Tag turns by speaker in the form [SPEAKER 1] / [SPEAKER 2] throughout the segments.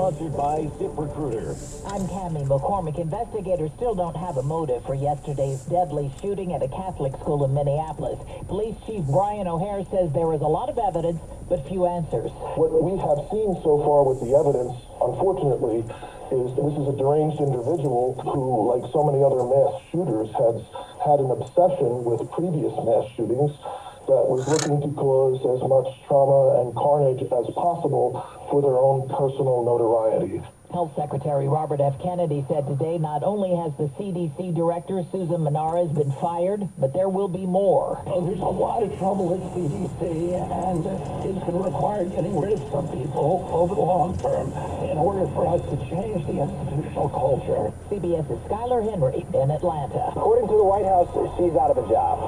[SPEAKER 1] sponsored by ZipRecruiter.
[SPEAKER 2] I'm Cammie McCormick. Investigators still don't have a motive for yesterday's deadly shooting at a Catholic school in Minneapolis. Police Chief Brian O'Hare says there is a lot of evidence, but few answers.
[SPEAKER 3] What we have seen so far with the evidence, unfortunately, is this is a deranged individual who, like so many other mass shooters, has had an obsession with previous mass shootings that was looking to cause as much trauma and carnage as possible for their own personal notoriety.
[SPEAKER 2] Health Secretary Robert F. Kennedy said today not only has the CDC director, Susan Menarez, been fired, but there will be more.
[SPEAKER 4] There's a lot of trouble at CDC, and it's going to require getting rid of some people over the long term in order for us to change the institutional culture.
[SPEAKER 2] CBS's Skylar Henry in Atlanta.
[SPEAKER 5] According to the White House, she's out of a job.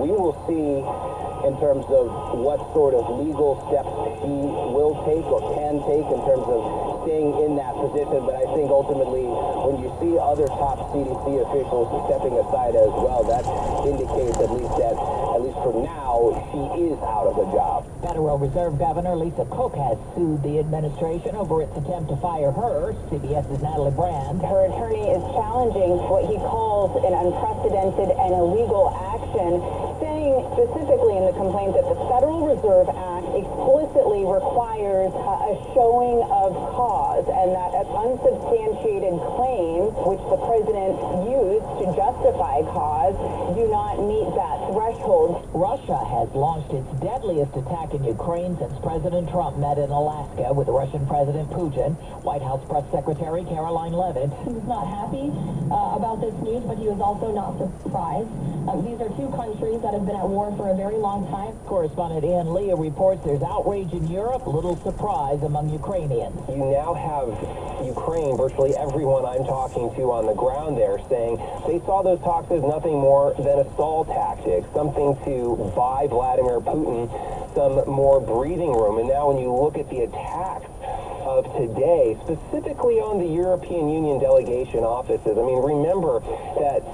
[SPEAKER 5] We will see in terms of what sort of legal steps he will take or can take in terms of staying in that position. But I think ultimately, when you see other top CDC officials stepping aside as well, that indicates at least for now, she is out of a job.
[SPEAKER 2] Federal Reserve Governor Lisa Cook has sued the administration over its attempt to fire her. CBS's Natalie Brand.
[SPEAKER 6] Her attorney is challenging what he calls an unprecedented and illegal action, saying specifically in the complaint that the Federal Reserve Act explicitly requires a showing of cause, and that unsubstantiated claims, which the president used to justify cause, do not meet that threshold.
[SPEAKER 2] Russia has launched its deadliest attack in Ukraine since President Trump met in Alaska with Russian President Putin. White House Press Secretary Caroline Leavitt.
[SPEAKER 7] He was not happy about this news, but he was also not surprised. These are two countries that have been at war for a very long time.
[SPEAKER 2] Correspondent Ian Leah reports there's outrage in Europe, little surprise among Ukrainians.
[SPEAKER 5] You now have Ukraine, virtually everyone I'm talking to on the ground there, saying they saw those talks as nothing more than a stall tactic, something to buy Vladimir Putin some more breathing room. And now when you look at the attacks of today, specifically on the European Union delegation offices, I mean, remember that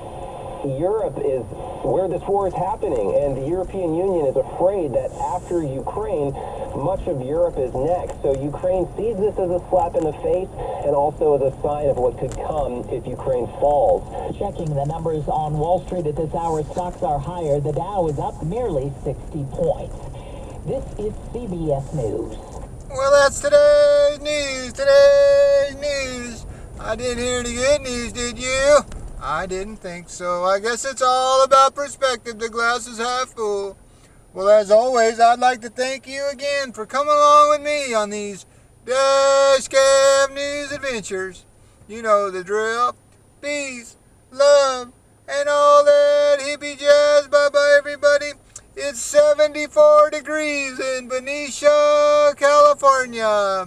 [SPEAKER 5] Europe is where this war is happening, and the European Union is afraid that after Ukraine, much of Europe is next. So Ukraine sees this as a slap in the face and also as a sign of what could come if Ukraine falls.
[SPEAKER 2] Checking the numbers on Wall Street at this hour, stocks are higher. The Dow is up nearly 60 points. This is CBS News.
[SPEAKER 8] Well, that's today's news. Today's news. I didn't hear any good news, did you? I didn't think so. I guess it's all about perspective. The glass is half full. Well, as always, I'd like to thank you again for coming along with me on these Dash Cam News adventures. You know the drill. Peace, love, and all that hippie jazz. Bye-bye, everybody. It's 74 degrees in Benicia, California.